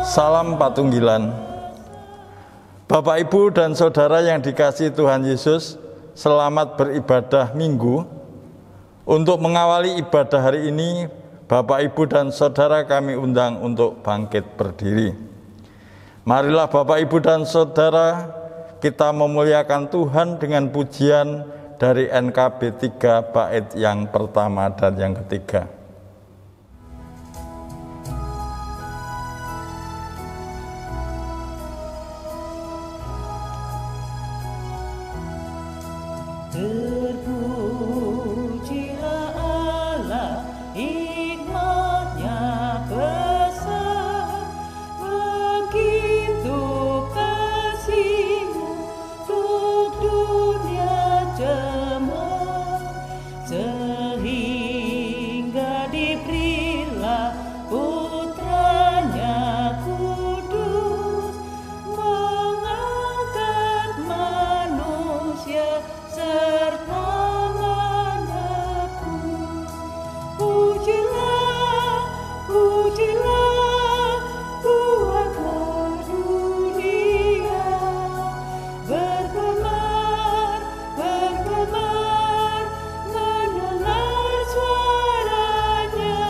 Salam Patunggilan. Bapak, Ibu, dan Saudara yang dikasihi Tuhan Yesus, selamat beribadah Minggu. Untuk mengawali ibadah hari ini, Bapak, Ibu, dan Saudara kami undang untuk bangkit berdiri. Marilah Bapak, Ibu, dan Saudara, kita memuliakan Tuhan dengan pujian dari NKB 3 bait yang pertama dan yang ketiga. Terpujilah Allah, hikmat-Nya besar, begitu kasih-Mu untuk dunia jemaat, sehingga diberilah Putra-Nya kudus, mengangkat manusia serta menebus. Pujilah, pujilah, buatlah dunia bergemar, bergemar, mendengar suaranya.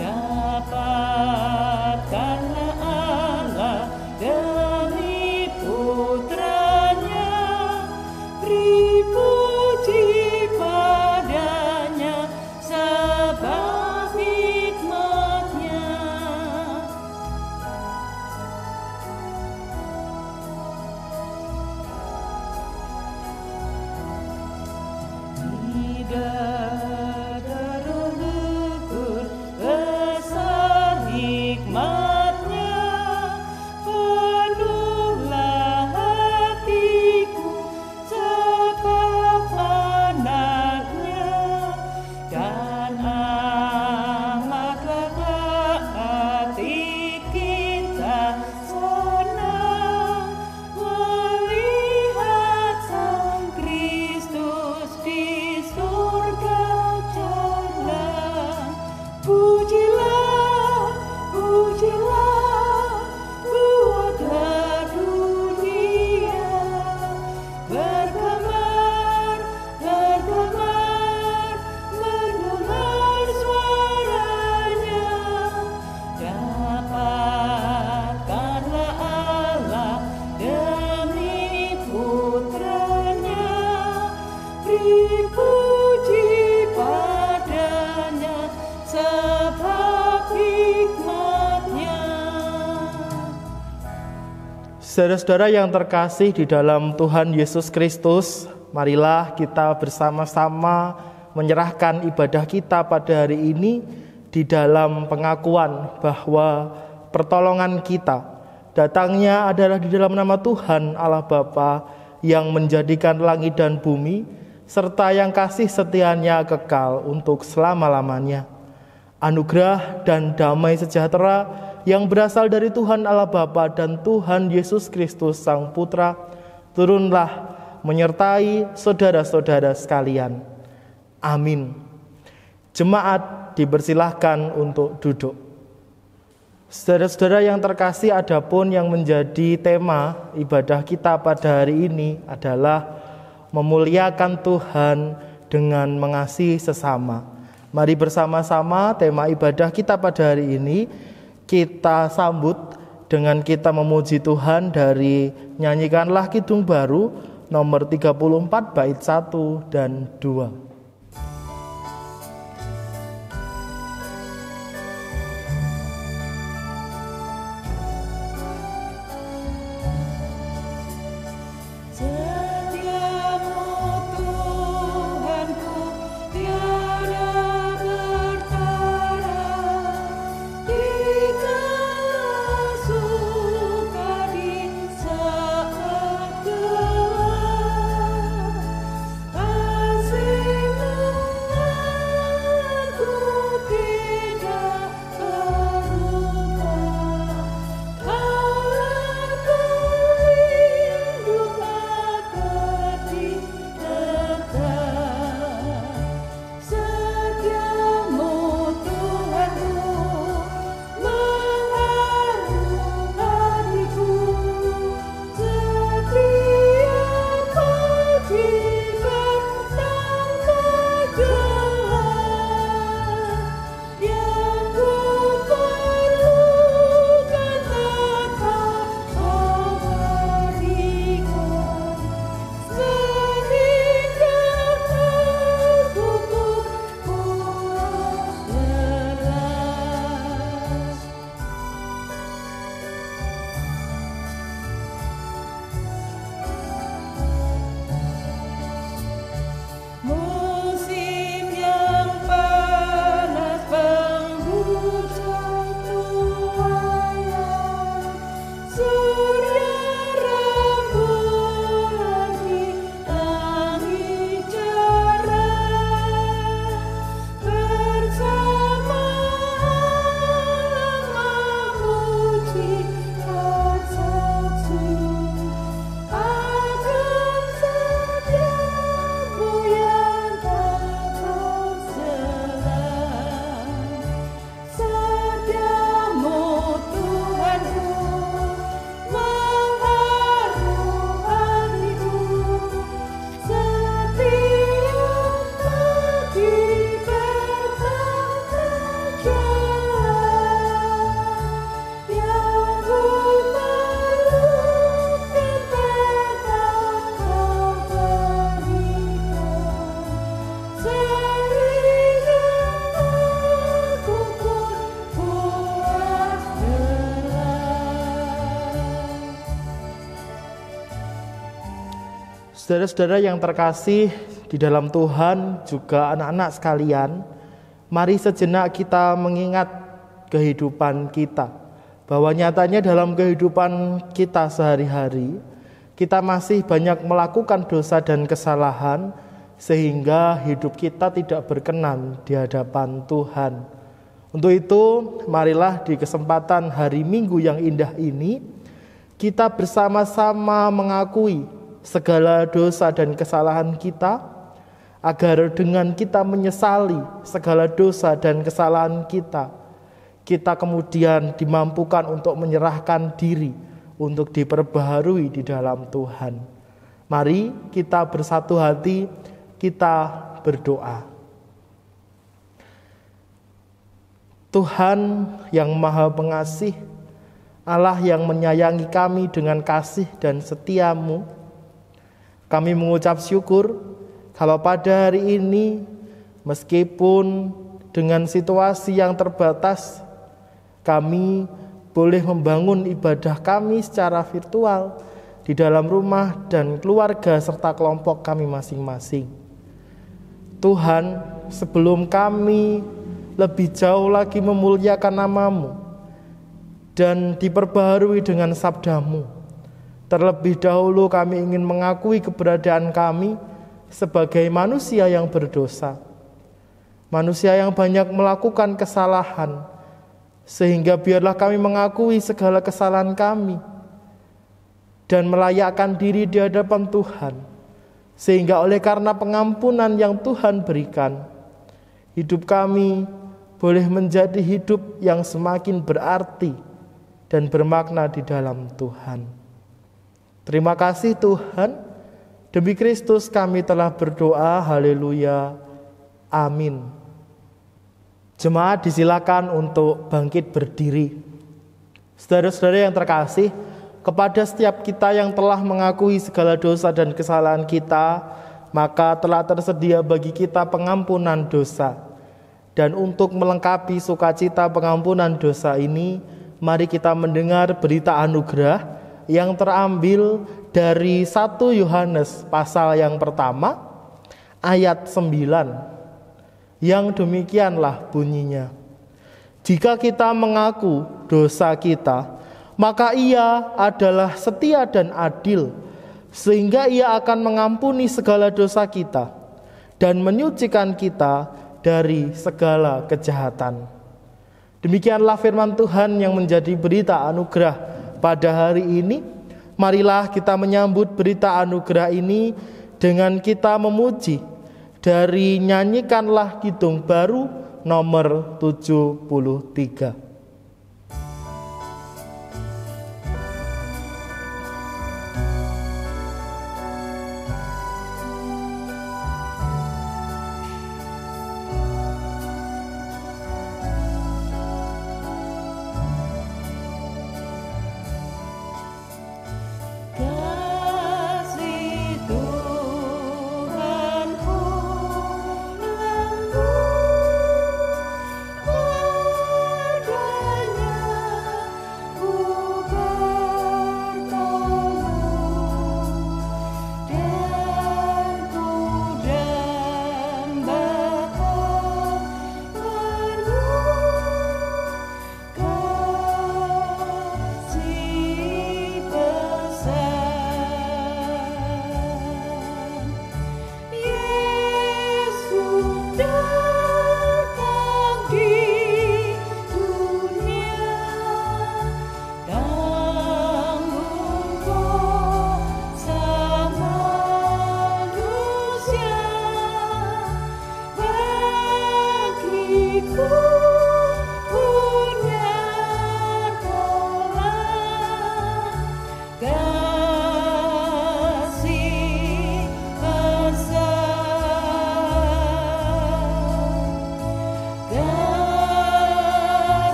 Dapatkanlah Allah demi Putra-Nya, beri puji padanya sebab hikmat-Nya. Tidak terukur besar hikmat-Nya, penuhlah hatiku sebab anak-Nya, dan amatlah hati kita senang melihat Sang Kristus di surga jalan. Pujilah, pujilah, buatlah dunia bergemar, bergemar, mendengar suaranya. Dapatkanlah Allah demi Putra-Nya, beri puji padanya sebab hikmat-Nya. Saudara-saudara yang terkasih di dalam Tuhan Yesus Kristus, marilah kita bersama-sama menyerahkan ibadah kita pada hari ini di dalam pengakuan bahwa pertolongan kita datangnya adalah di dalam nama Tuhan Allah Bapa yang menjadikan langit dan bumi, serta yang kasih setianya kekal untuk selama-lamanya. Anugerah dan damai sejahtera yang berasal dari Tuhan Allah Bapa dan Tuhan Yesus Kristus Sang Putra turunlah menyertai saudara-saudara sekalian. Amin. Jemaat dipersilahkan untuk duduk. Saudara-saudara yang terkasih, adapun yang menjadi tema ibadah kita pada hari ini adalah memuliakan Tuhan dengan mengasihi sesama. Mari bersama-sama tema ibadah kita pada hari ini kita sambut dengan kita memuji Tuhan dari Nyanyikanlah Kidung Baru nomor 34 bait 1 dan 2. Kasih Saudara-saudara yang terkasih di dalam Tuhan, juga anak-anak sekalian, mari sejenak kita mengingat kehidupan kita, bahwa nyatanya dalam kehidupan kita sehari-hari, kita masih banyak melakukan dosa dan kesalahan, sehingga hidup kita tidak berkenan di hadapan Tuhan. Untuk itu, marilah di kesempatan hari Minggu yang indah ini, kita bersama-sama mengakui segala dosa dan kesalahan kita, agar dengan kita menyesali segala dosa dan kesalahan kita, kita kemudian dimampukan untuk menyerahkan diri untuk diperbaharui di dalam Tuhan. Mari kita bersatu hati, kita berdoa. Tuhan yang Maha Pengasih, Allah yang menyayangi kami dengan kasih dan setia-Mu, kami mengucap syukur kalau pada hari ini, meskipun dengan situasi yang terbatas, kami boleh membangun ibadah kami secara virtual di dalam rumah dan keluarga serta kelompok kami masing-masing. Tuhan, sebelum kami lebih jauh lagi memuliakan nama-Mu dan diperbaharui dengan sabda-Mu, terlebih dahulu kami ingin mengakui keberadaan kami sebagai manusia yang berdosa, manusia yang banyak melakukan kesalahan, sehingga biarlah kami mengakui segala kesalahan kami dan melayakkan diri di hadapan Tuhan, sehingga oleh karena pengampunan yang Tuhan berikan, hidup kami boleh menjadi hidup yang semakin berarti dan bermakna di dalam Tuhan. Terima kasih Tuhan, demi Kristus kami telah berdoa, haleluya, amin. Jemaat disilakan untuk bangkit berdiri. Saudara-saudara yang terkasih, kepada setiap kita yang telah mengakui segala dosa dan kesalahan kita, maka telah tersedia bagi kita pengampunan dosa. Dan untuk melengkapi sukacita pengampunan dosa ini, mari kita mendengar berita anugerah yang terambil dari 1 Yohanes pasal yang pertama ayat 9, yang demikianlah bunyinya. Jika kita mengaku dosa kita, maka Ia adalah setia dan adil, sehingga Ia akan mengampuni segala dosa kita dan menyucikan kita dari segala kejahatan. Demikianlah firman Tuhan yang menjadi berita anugerah pada hari ini. Marilah kita menyambut berita anugerah ini dengan kita memuji dari Nyanyikanlah Kidung Baru nomor 73. Tuhanku,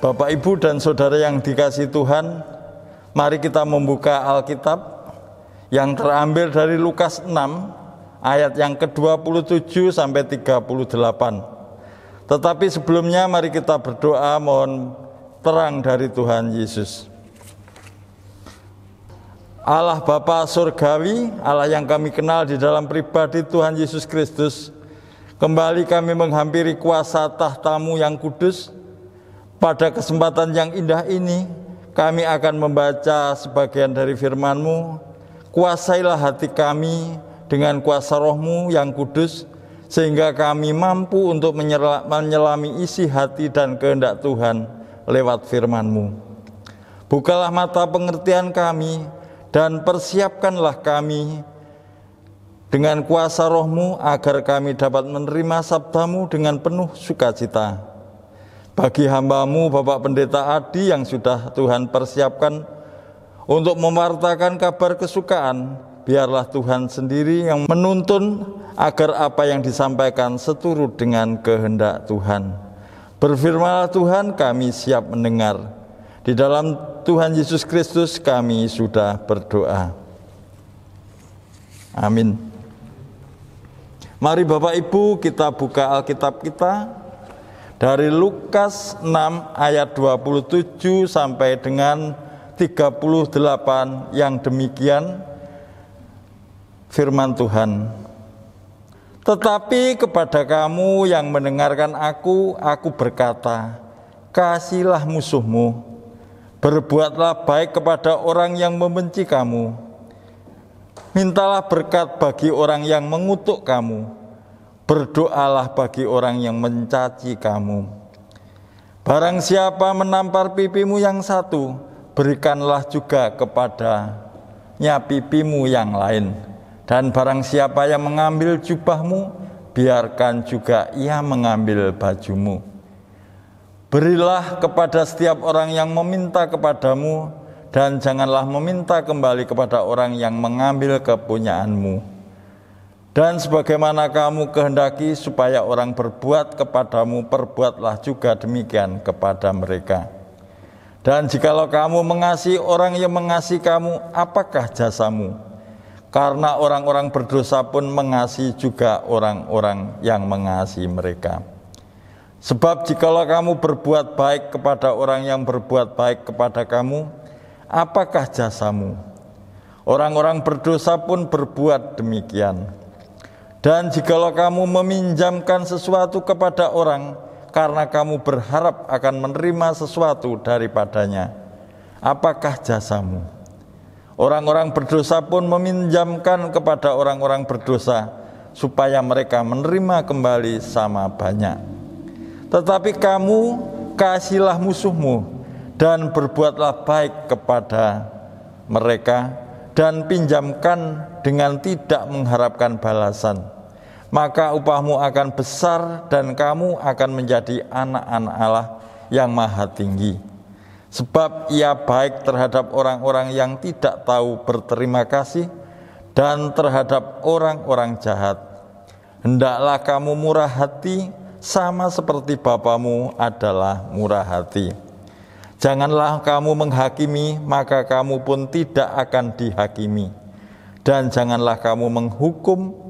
Bapak, Ibu, dan Saudara yang dikasihi Tuhan, mari kita membuka Alkitab yang terambil dari Lukas 6 ayat yang ke-27 sampai 38. Tetapi sebelumnya mari kita berdoa mohon terang dari Tuhan Yesus. Allah Bapa Surgawi, Allah yang kami kenal di dalam pribadi Tuhan Yesus Kristus, kembali kami menghampiri kuasa tahta-Mu yang kudus. Pada kesempatan yang indah ini, kami akan membaca sebagian dari firman-Mu. Kuasailah hati kami dengan kuasa Roh-Mu yang kudus, sehingga kami mampu untuk menyelami isi hati dan kehendak Tuhan lewat firman-Mu. Bukalah mata pengertian kami, dan persiapkanlah kami dengan kuasa Roh-Mu agar kami dapat menerima sabda-Mu dengan penuh sukacita. Bagi hamba-Mu Bapak Pendeta Adi yang sudah Tuhan persiapkan untuk mewartakan kabar kesukaan, biarlah Tuhan sendiri yang menuntun agar apa yang disampaikan seturut dengan kehendak Tuhan. Berfirmanlah Tuhan, kami siap mendengar. Di dalam Tuhan Yesus Kristus kami sudah berdoa. Amin. Mari Bapak Ibu kita buka Alkitab kita dari Lukas 6 ayat 27 sampai dengan 38 yang demikian firman Tuhan. Tetapi kepada kamu yang mendengarkan aku berkata, kasihilah musuhmu, berbuatlah baik kepada orang yang membenci kamu, mintalah berkat bagi orang yang mengutuk kamu, berdoalah bagi orang yang mencaci kamu. Barang siapa menampar pipimu yang satu, berikanlah juga kepadanya pipimu yang lain. Dan barang siapa yang mengambil jubahmu, biarkan juga ia mengambil bajumu. Berilah kepada setiap orang yang meminta kepadamu, dan janganlah meminta kembali kepada orang yang mengambil kepunyaanmu. Dan sebagaimana kamu kehendaki supaya orang berbuat kepadamu, perbuatlah juga demikian kepada mereka. Dan jikalau kamu mengasihi orang yang mengasihi kamu, apakah jasamu? Karena orang-orang berdosa pun mengasihi juga orang-orang yang mengasihi mereka. Sebab jikalau kamu berbuat baik kepada orang yang berbuat baik kepada kamu, apakah jasamu? Orang-orang berdosa pun berbuat demikian. Dan jikalau kamu meminjamkan sesuatu kepada orang, karena kamu berharap akan menerima sesuatu daripadanya, apakah jasamu? Orang-orang berdosa pun meminjamkan kepada orang-orang berdosa, supaya mereka menerima kembali sama banyak. Tetapi kamu kasihilah musuhmu, dan berbuatlah baik kepada mereka, dan pinjamkan dengan tidak mengharapkan balasan. Maka upahmu akan besar, dan kamu akan menjadi anak-anak Allah yang maha tinggi. Sebab ia baik terhadap orang-orang yang tidak tahu berterima kasih, dan terhadap orang-orang jahat. Hendaklah kamu murah hati, sama seperti Bapamu adalah murah hati. Janganlah kamu menghakimi, maka kamu pun tidak akan dihakimi. Dan janganlah kamu menghukum,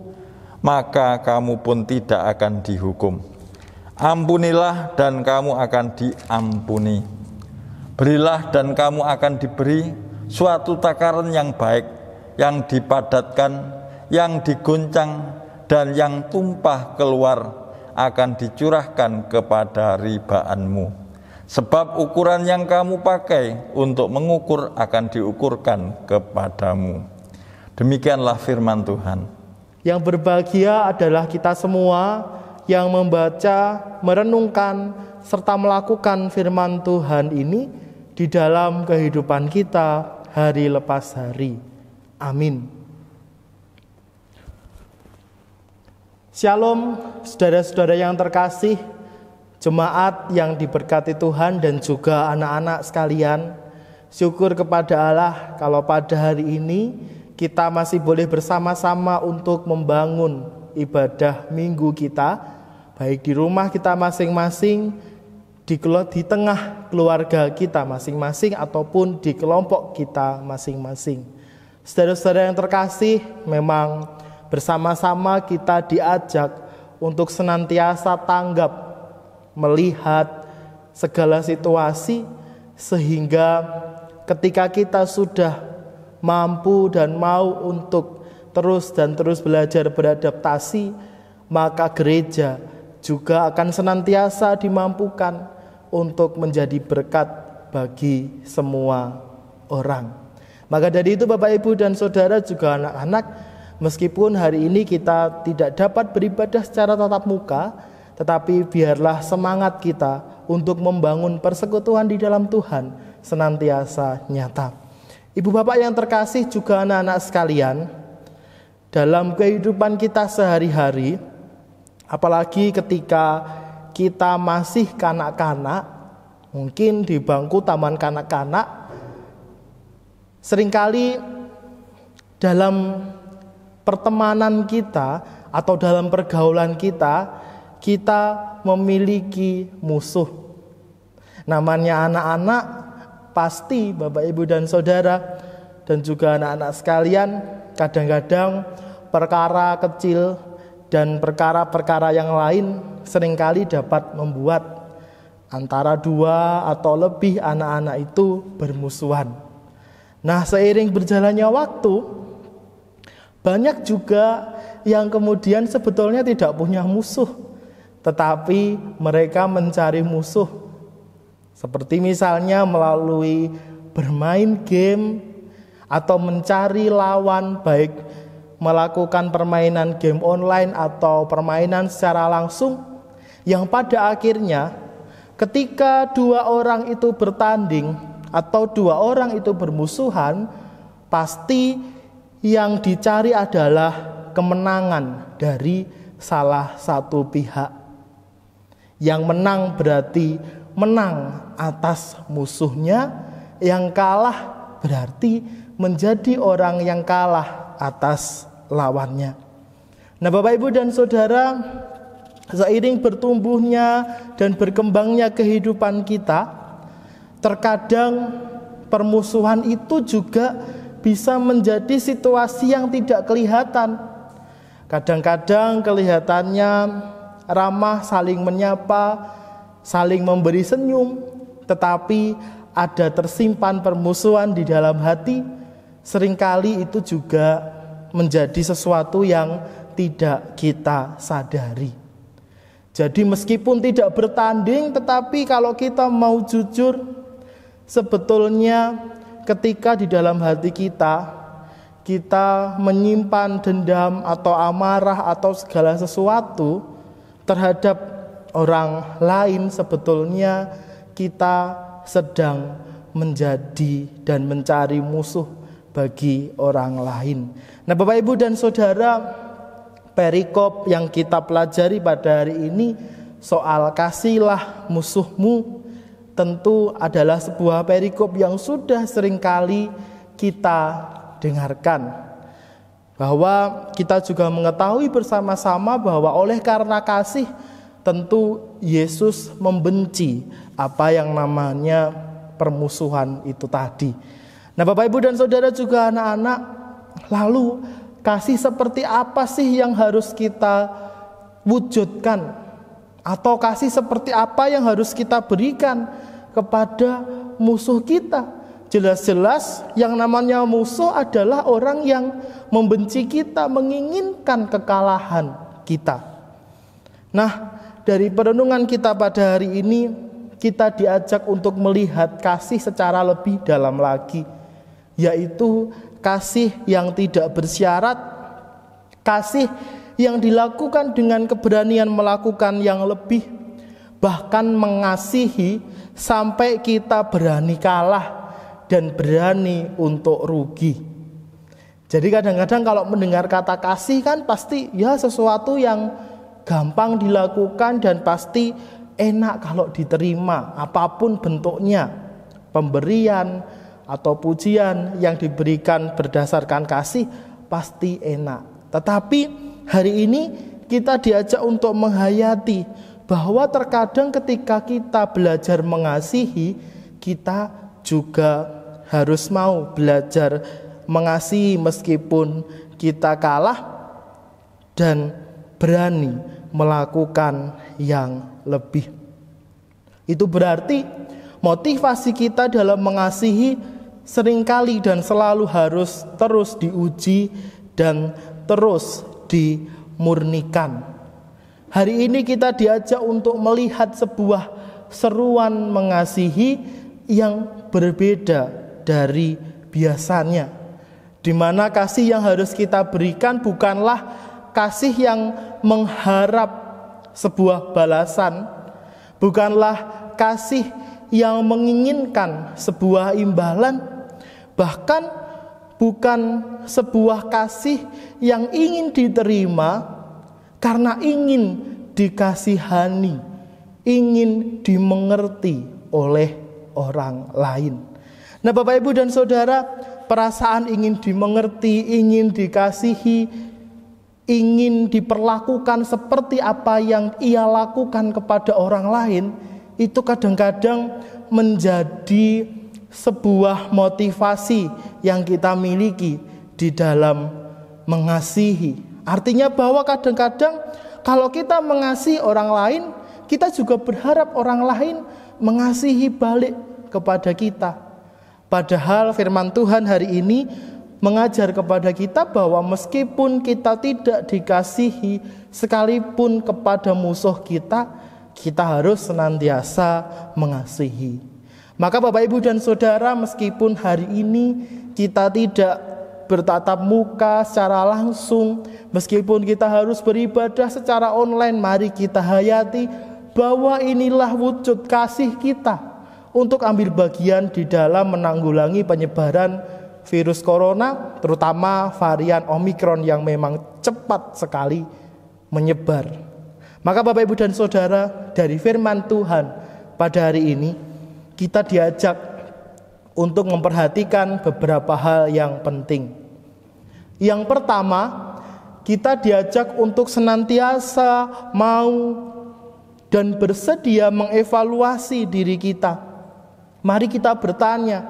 maka kamu pun tidak akan dihukum. Ampunilah dan kamu akan diampuni. Berilah dan kamu akan diberi, suatu takaran yang baik, yang dipadatkan, yang diguncang, dan yang tumpah keluar akan dicurahkan kepada ribaanmu. Sebab ukuran yang kamu pakai untuk mengukur akan diukurkan kepadamu. Demikianlah firman Tuhan. Yang berbahagia adalah kita semua yang membaca, merenungkan, serta melakukan firman Tuhan ini di dalam kehidupan kita hari lepas hari. Amin. Shalom, saudara-saudara yang terkasih, jemaat yang diberkati Tuhan dan juga anak-anak sekalian. Syukur kepada Allah kalau pada hari ini kita masih boleh bersama-sama untuk membangun ibadah minggu kita, baik di rumah kita masing-masing, di tengah keluarga kita masing-masing ataupun di kelompok kita masing-masing. Saudara-saudara yang terkasih, memang bersama-sama kita diajak untuk senantiasa tanggap, melihat segala situasi, sehingga ketika kita sudah mampu dan mau untuk terus belajar beradaptasi, maka gereja juga akan senantiasa dimampukan untuk menjadi berkat bagi semua orang. Maka dari itu Bapak Ibu dan Saudara juga anak-anak, meskipun hari ini kita tidak dapat beribadah secara tatap muka, tetapi biarlah semangat kita untuk membangun persekutuan di dalam Tuhan senantiasa nyata. Ibu bapak yang terkasih juga anak-anak sekalian, dalam kehidupan kita sehari-hari, apalagi ketika kita masih kanak-kanak, mungkin di bangku taman kanak-kanak, seringkali dalam pertemanan kita atau dalam pergaulan kita memiliki musuh. Namanya anak-anak, pasti Bapak Ibu dan Saudara dan juga anak-anak sekalian, kadang-kadang perkara kecil dan perkara-perkara yang lain seringkali dapat membuat antara 2 atau lebih anak-anak itu bermusuhan. Nah, seiring berjalannya waktu, banyak juga yang kemudian sebetulnya tidak punya musuh, tetapi mereka mencari musuh. Seperti misalnya melalui bermain game atau mencari lawan, baik melakukan permainan game online atau permainan secara langsung, yang pada akhirnya ketika 2 orang itu bertanding atau 2 orang itu bermusuhan, pasti yang dicari adalah kemenangan dari salah satu pihak. Yang menang berarti menang atas musuhnya, yang kalah berarti menjadi orang yang kalah atas lawannya. Nah, Bapak Ibu dan Saudara, seiring bertumbuhnya dan berkembangnya kehidupan kita, terkadang permusuhan itu juga bisa menjadi situasi yang tidak kelihatan. Kadang-kadang kelihatannya ramah, saling menyapa, saling memberi senyum, tetapi ada tersimpan permusuhan di dalam hati. Seringkali itu juga menjadi sesuatu yang tidak kita sadari. Jadi meskipun tidak bertanding, tetapi kalau kita mau jujur, sebetulnya ketika di dalam hati kita menyimpan dendam atau amarah atau segala sesuatu terhadap orang lain, sebetulnya kita sedang menjadi dan mencari musuh bagi orang lain. Nah, Bapak Ibu dan Saudara, perikop yang kita pelajari pada hari ini soal kasihlah musuhmu, tentu adalah sebuah perikop yang sudah seringkali kita dengarkan. Bahwa kita juga mengetahui bersama-sama bahwa oleh karena kasih, tentu Yesus membenci apa yang namanya permusuhan itu tadi. Nah, Bapak Ibu dan Saudara juga anak-anak, lalu kasih seperti apa sih yang harus kita wujudkan? Atau kasih seperti apa yang harus kita berikan kepada musuh kita? Jelas-jelas yang namanya musuh adalah orang yang membenci kita, menginginkan kekalahan kita. Nah, dari perenungan kita pada hari ini, kita diajak untuk melihat kasih secara lebih dalam lagi, yaitu kasih yang tidak bersyarat, kasih yang dilakukan dengan keberanian melakukan yang lebih, bahkan mengasihi sampai kita berani kalah dan berani untuk rugi. Jadi kadang-kadang kalau mendengar kata kasih kan pasti ya sesuatu yang gampang dilakukan dan pasti enak kalau diterima, apapun bentuknya, pemberian atau pujian yang diberikan berdasarkan kasih pasti enak. Tetapi hari ini kita diajak untuk menghayati bahwa terkadang ketika kita belajar mengasihi, kita juga harus mau belajar mengasihi meskipun kita kalah dan berani melakukan yang lebih. Itu berarti motivasi kita dalam mengasihi seringkali dan selalu harus terus diuji dan terus dimurnikan. Hari ini kita diajak untuk melihat sebuah seruan mengasihi yang berbeda dari biasanya, di mana kasih yang harus kita berikan bukanlah kasih yang mengharap sebuah balasan, bukanlah kasih yang menginginkan sebuah imbalan, bahkan bukan sebuah kasih yang ingin diterima karena ingin dikasihani, ingin dimengerti oleh orang lain. Nah, Bapak Ibu dan Saudara, perasaan ingin dimengerti, ingin dikasihi, ingin diperlakukan seperti apa yang ia lakukan kepada orang lain, itu kadang-kadang menjadi sebuah motivasi yang kita miliki di dalam mengasihi. Artinya bahwa kadang-kadang kalau kita mengasihi orang lain, kita juga berharap orang lain mengasihi balik kepada kita. Padahal firman Tuhan hari ini mengajar kepada kita bahwa meskipun kita tidak dikasihi sekalipun kepada musuh kita, kita harus senantiasa mengasihi. Maka Bapak Ibu dan Saudara, meskipun hari ini kita tidak bertatap muka secara langsung, meskipun kita harus beribadah secara online, mari kita hayati bahwa inilah wujud kasih kita untuk ambil bagian di dalam menanggulangi penyebaran virus corona, terutama varian Omikron yang memang cepat sekali menyebar. Maka Bapak Ibu dan Saudara, dari firman Tuhan pada hari ini kita diajak untuk memperhatikan beberapa hal yang penting. Yang pertama, kita diajak untuk senantiasa mau dan bersedia mengevaluasi diri kita. Mari kita bertanya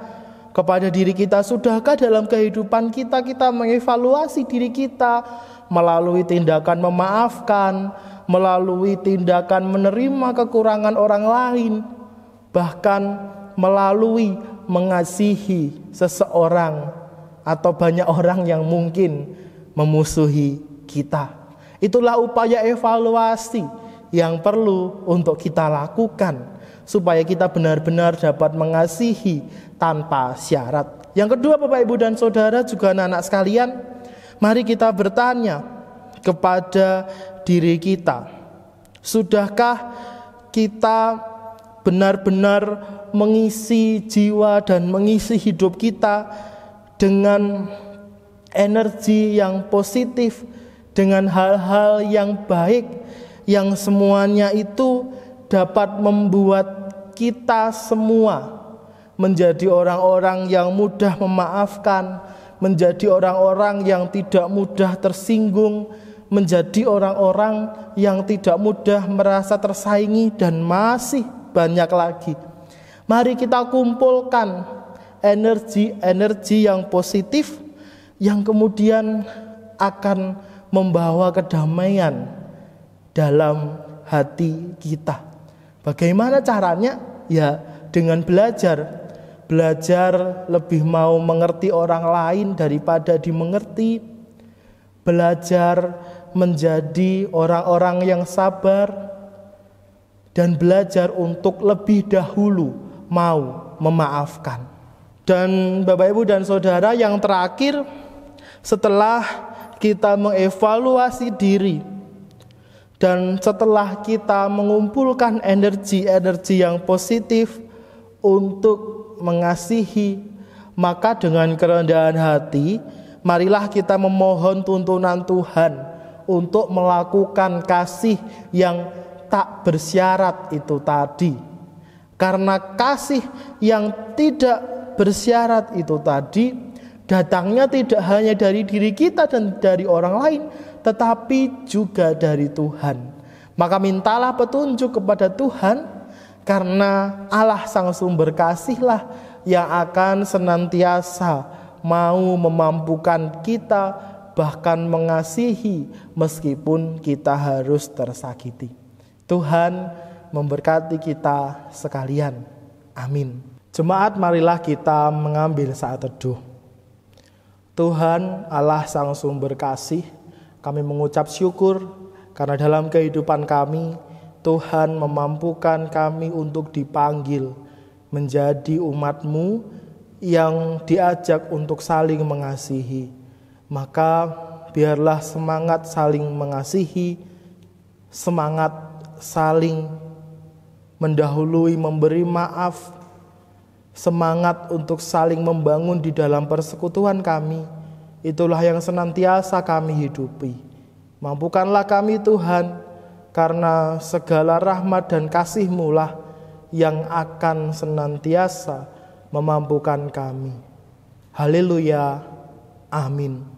kepada diri kita, sudahkah dalam kehidupan kita mengevaluasi diri kita melalui tindakan memaafkan, melalui tindakan menerima kekurangan orang lain, bahkan melalui mengasihi seseorang atau banyak orang yang mungkin memusuhi kita. Itulah upaya evaluasi yang perlu untuk kita lakukan supaya kita benar-benar dapat mengasihi tanpa syarat. Yang kedua, Bapak Ibu dan Saudara, juga anak-anak sekalian, mari kita bertanya kepada diri kita, sudahkah kita benar-benar mengisi jiwa dan mengisi hidup kita dengan energi yang positif, dengan hal-hal yang baik, yang semuanya itu dapat membuat kita semua menjadi orang-orang yang mudah memaafkan, menjadi orang-orang yang tidak mudah tersinggung, menjadi orang-orang yang tidak mudah merasa tersaingi, dan masih banyak lagi. Mari kita kumpulkan energi-energi yang positif yang kemudian akan membawa kedamaian dalam hati kita. Bagaimana caranya? Ya, dengan belajar lebih mau mengerti orang lain daripada dimengerti, belajar menjadi orang-orang yang sabar, dan belajar untuk lebih dahulu mau memaafkan. Dan Bapak Ibu dan Saudara, yang terakhir, setelah kita mengevaluasi diri dan setelah kita mengumpulkan energi-energi yang positif untuk mengasihi, maka dengan kerendahan hati marilah kita memohon tuntunan Tuhan untuk melakukan kasih yang tak bersyarat itu tadi. Karena kasih yang tidak bersyarat itu tadi datangnya tidak hanya dari diri kita dan dari orang lain, tetapi juga dari Tuhan. Maka mintalah petunjuk kepada Tuhan, karena Allah sang sumber kasihlah yang akan senantiasa mau memampukan kita bahkan mengasihi meskipun kita harus tersakiti. Tuhan memberkati kita sekalian. Amin. Jemaat, marilah kita mengambil saat teduh. Tuhan Allah sang sumber kasih, kami mengucap syukur karena dalam kehidupan kami Tuhan memampukan kami untuk dipanggil menjadi umat-Mu yang diajak untuk saling mengasihi. Maka biarlah semangat saling mengasihi, semangat saling mendahului memberi maaf, semangat untuk saling membangun di dalam persekutuan kami, itulah yang senantiasa kami hidupi. Mampukanlah kami Tuhan, karena segala rahmat dan kasih-Mu lah yang akan senantiasa memampukan kami. Haleluya. Amin.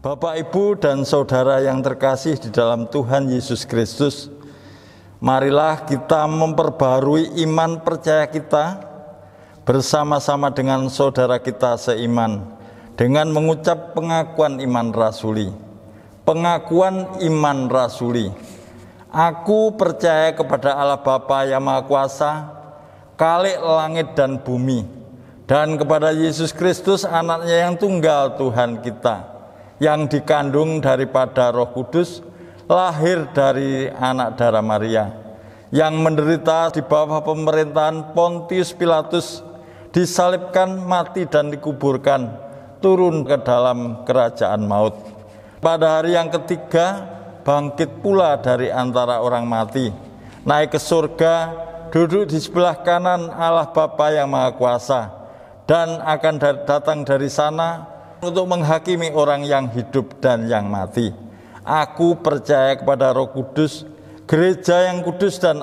Bapak, Ibu, dan Saudara yang terkasih di dalam Tuhan Yesus Kristus, marilah kita memperbarui iman percaya kita bersama-sama dengan saudara kita seiman dengan mengucap pengakuan iman rasuli. Pengakuan iman rasuli. Aku percaya kepada Allah Bapa yang Maha Kuasa, Khalik langit dan bumi, dan kepada Yesus Kristus, Anaknya yang tunggal Tuhan kita, yang dikandung daripada Roh Kudus, lahir dari anak darah Maria, yang menderita di bawah pemerintahan Pontius Pilatus, disalibkan, mati dan dikuburkan, turun ke dalam kerajaan maut. Pada hari yang ketiga bangkit pula dari antara orang mati, naik ke surga, duduk di sebelah kanan Allah Bapa yang Maha Kuasa, dan akan datang dari sana untuk menghakimi orang yang hidup dan yang mati. Aku percaya kepada Roh Kudus, gereja yang kudus dan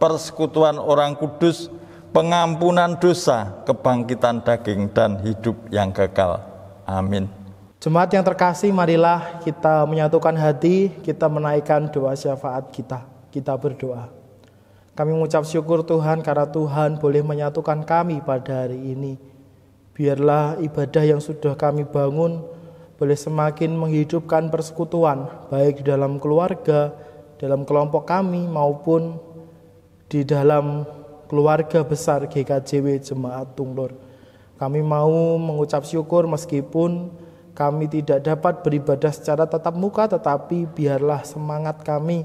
persekutuan orang kudus, pengampunan dosa, kebangkitan daging, dan hidup yang kekal. Amin. Jemaat yang terkasih, marilah kita menyatukan hati, kita menaikkan doa syafaat kita. Kita berdoa. Kami mengucap syukur Tuhan karena Tuhan boleh menyatukan kami pada hari ini. Biarlah ibadah yang sudah kami bangun boleh semakin menghidupkan persekutuan, baik di dalam keluarga, dalam kelompok kami, maupun di dalam keluarga besar GKJW Jemaat Tunglur. Kami mau mengucap syukur meskipun kami tidak dapat beribadah secara tatap muka, tetapi biarlah semangat kami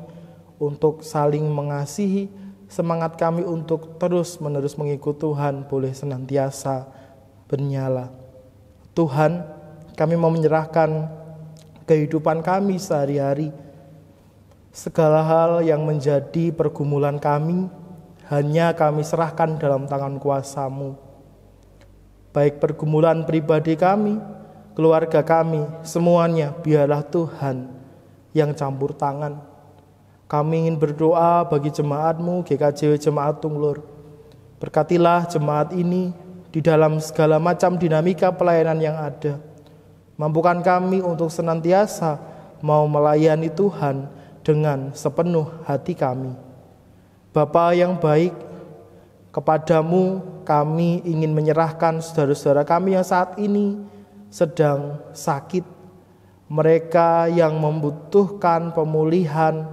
untuk saling mengasihi, semangat kami untuk terus-menerus mengikut Tuhan boleh senantiasa bernyala. Tuhan, kami mau menyerahkan kehidupan kami sehari-hari. Segala hal yang menjadi pergumulan kami, hanya kami serahkan dalam tangan kuasa-Mu. Baik pergumulan pribadi kami, keluarga kami, semuanya biarlah Tuhan yang campur tangan. Kami ingin berdoa bagi jemaat-Mu, GKJW Jemaat Tunglur. Berkatilah jemaat ini di dalam segala macam dinamika pelayanan yang ada. Mampukan kami untuk senantiasa mau melayani Tuhan dengan sepenuh hati kami. Bapa yang baik, Kepadamu kami ingin menyerahkan saudara-saudara kami yang saat ini sedang sakit, mereka yang membutuhkan pemulihan,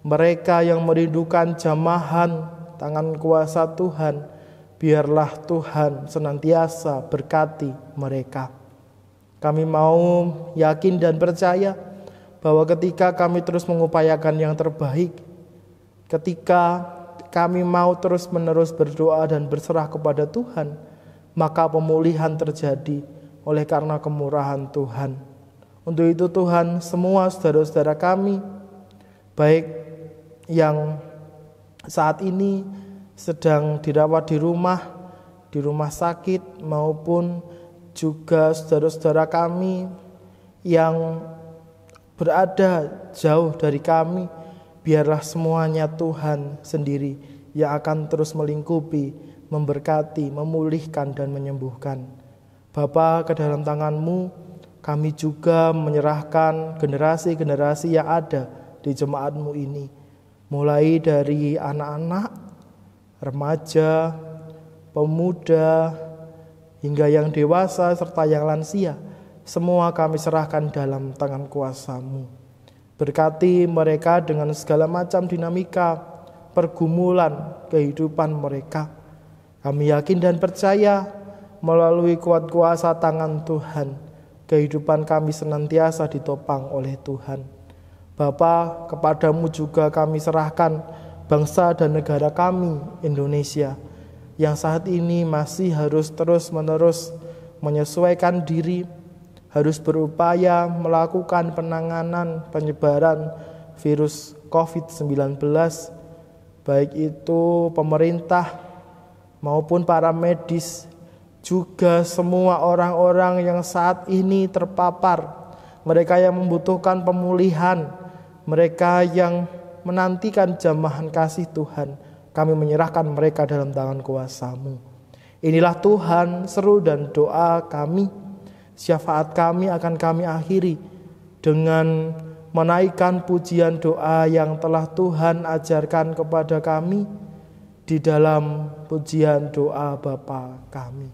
mereka yang merindukan jamahan tangan kuasa Tuhan. Biarlah Tuhan senantiasa berkati mereka. Kami mau yakin dan percaya bahwa ketika kami terus mengupayakan yang terbaik, ketika kami mau terus-menerus berdoa dan berserah kepada Tuhan, maka pemulihan terjadi oleh karena kemurahan Tuhan. Untuk itu Tuhan, semua saudara-saudara kami, baik yang saat ini sedang dirawat di rumah sakit, maupun juga saudara-saudara kami yang berada jauh dari kami, biarlah semuanya Tuhan sendiri yang akan terus melingkupi, memberkati, memulihkan, dan menyembuhkan. Bapa, ke dalam tangan-Mu kami juga menyerahkan generasi-generasi yang ada di jemaat-Mu ini. Mulai dari anak-anak, remaja, pemuda, hingga yang dewasa serta yang lansia. Semua kami serahkan dalam tangan kuasa-Mu. Berkati mereka dengan segala macam dinamika pergumulan kehidupan mereka. Kami yakin dan percaya melalui kuat kuasa tangan Tuhan, kehidupan kami senantiasa ditopang oleh Tuhan. Bapa, kepadamu juga kami serahkan bangsa dan negara kami, Indonesia, yang saat ini masih harus terus-menerus menyesuaikan diri, harus berupaya melakukan penanganan penyebaran virus COVID-19, baik itu pemerintah maupun para medis, juga semua orang-orang yang saat ini terpapar, mereka yang membutuhkan pemulihan, mereka yang menantikan jamahan kasih Tuhan. Kami menyerahkan mereka dalam tangan kuasa-Mu. Inilah Tuhan seru dan doa kami. Syafaat kami akan kami akhiri dengan menaikkan pujian doa yang telah Tuhan ajarkan kepada kami di dalam pujian doa Bapa kami.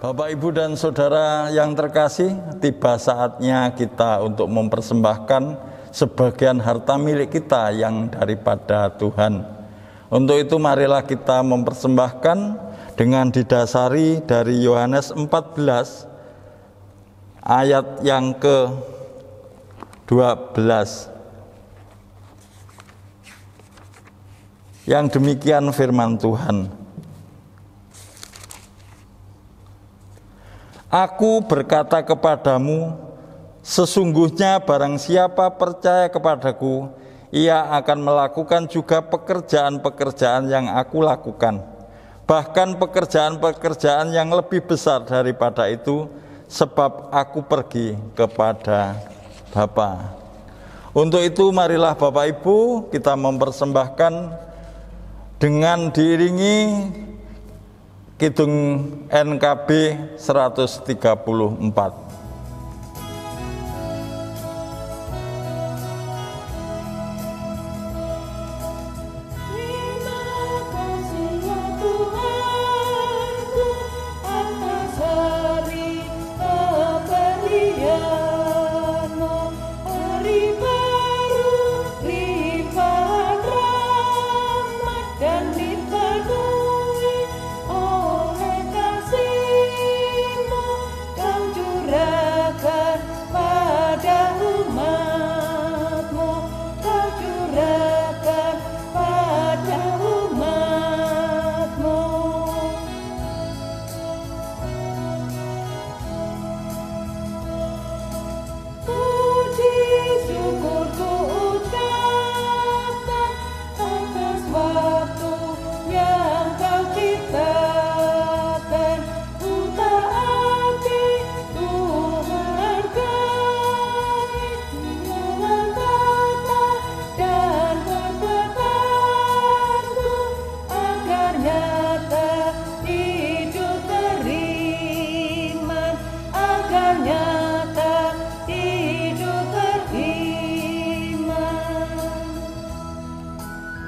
Bapak, Ibu, dan Saudara yang terkasih, tiba saatnya kita untuk mempersembahkan sebagian harta milik kita yang daripada Tuhan. Untuk itu marilah kita mempersembahkan dengan didasari dari Yohanes 14 ayat yang ke-12. Yang demikian firman Tuhan. Aku berkata kepadamu, sesungguhnya barang siapa percaya kepadaku, ia akan melakukan juga pekerjaan-pekerjaan yang aku lakukan. Bahkan pekerjaan-pekerjaan yang lebih besar daripada itu, sebab aku pergi kepada Bapa. Untuk itu marilah Bapak Ibu kita mempersembahkan dengan diiringi Kidung NKB 134.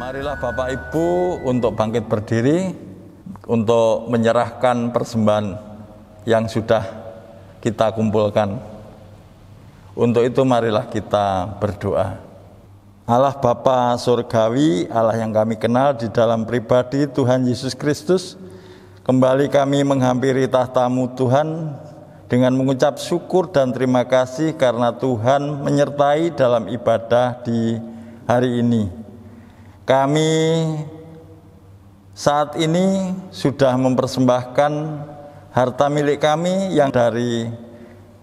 Marilah Bapak Ibu untuk bangkit berdiri untuk menyerahkan persembahan yang sudah kita kumpulkan. Untuk itu marilah kita berdoa. Allah Bapa Surgawi, Allah yang kami kenal di dalam pribadi Tuhan Yesus Kristus, kembali kami menghampiri tahta-Mu Tuhan dengan mengucap syukur dan terima kasih karena Tuhan menyertai dalam ibadah di hari ini. Kami saat ini sudah mempersembahkan harta milik kami yang dari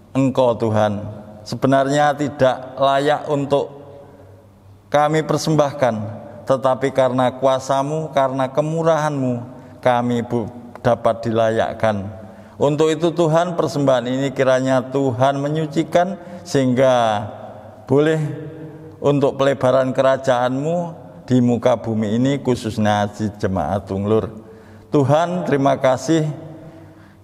Engkau Tuhan. Sebenarnya tidak layak untuk kami persembahkan, tetapi karena kuasa-Mu, karena kemurahan-Mu, kami dapat dilayakkan. Untuk itu Tuhan, persembahan ini kiranya Tuhan menyucikan sehingga boleh untuk pelebaran kerajaan-Mu di muka bumi ini, khususnya di Jemaat Tunglur. Tuhan, terima kasih.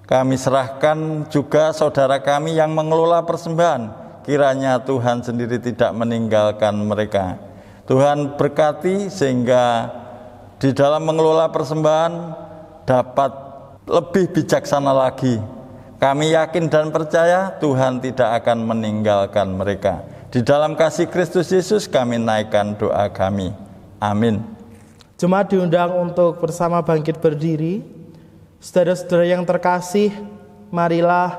Kami serahkan juga saudara kami yang mengelola persembahan. Kiranya Tuhan sendiri tidak meninggalkan mereka. Tuhan berkati sehingga di dalam mengelola persembahan dapat lebih bijaksana lagi. Kami yakin dan percaya Tuhan tidak akan meninggalkan mereka. Di dalam kasih Kristus Yesus kami naikkan doa kami. Amin. Jemaat diundang untuk bersama bangkit berdiri. Saudara-saudara yang terkasih, marilah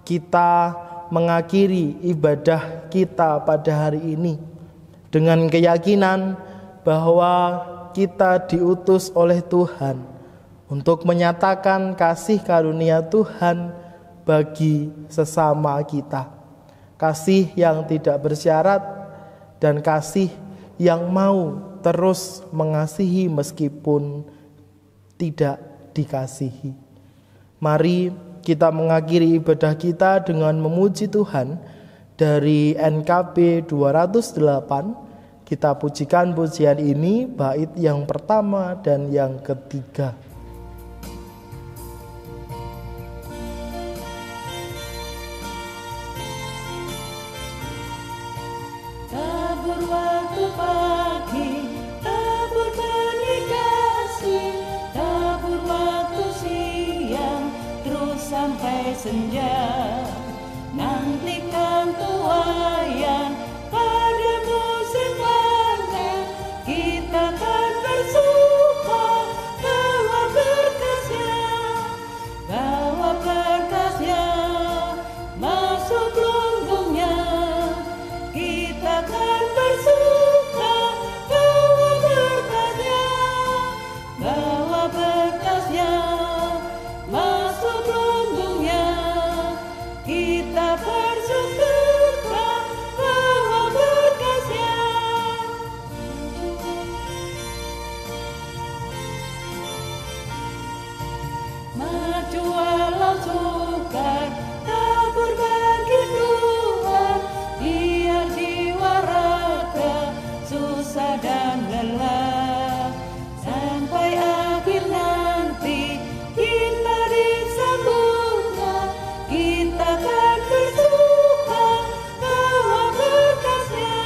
kita mengakhiri ibadah kita pada hari ini dengan keyakinan bahwa kita diutus oleh Tuhan untuk menyatakan kasih karunia Tuhan bagi sesama kita. Kasih yang tidak bersyarat dan kasih yang mau terus mengasihi meskipun tidak dikasihi. Mari kita mengakhiri ibadah kita dengan memuji Tuhan. Dari NKB 208 kita pujikan pujian ini, bait yang pertama dan yang ketiga. Tabur waktu pagi, tabur benih kasih, tabur waktu siang, terus sampai senja. Nantikan tuaian pada musim panen, kita akan bersuka, resah dan lelah, sampai akhir nanti kita disambungnya. Kita akan bersuka bawa berkasnya,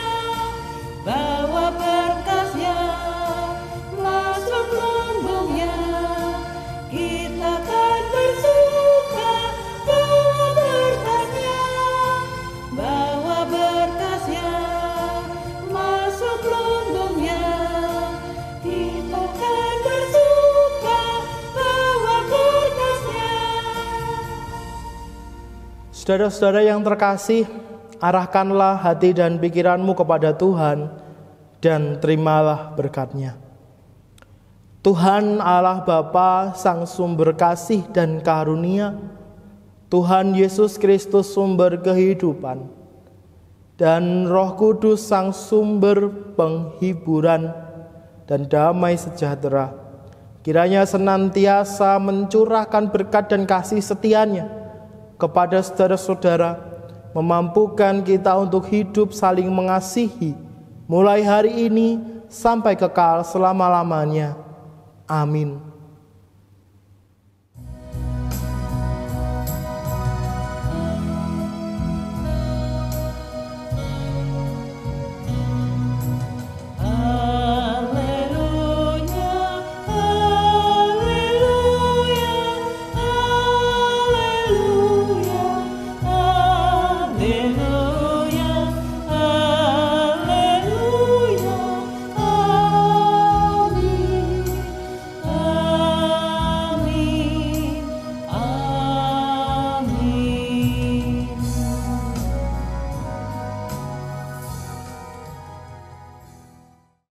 bawa berkasnya masuk lumbungnya. Kita akan bersuka bawa berkasnya, bawa berkasnya masuk lumbungnya. Kita akan bersuka bawa berkasnya. Saudara-saudara yang terkasih, arahkanlah hati dan pikiranmu kepada Tuhan dan terimalah berkat-Nya. Tuhan Allah Bapa, Sang Sumber kasih dan karunia, Tuhan Yesus Kristus sumber kehidupan, dan Roh Kudus Sang Sumber penghiburan dan damai sejahtera, kiranya senantiasa mencurahkan berkat dan kasih setia-Nya kepada saudara-saudara, memampukan kita untuk hidup saling mengasihi mulai hari ini sampai kekal selama-lamanya. Amin.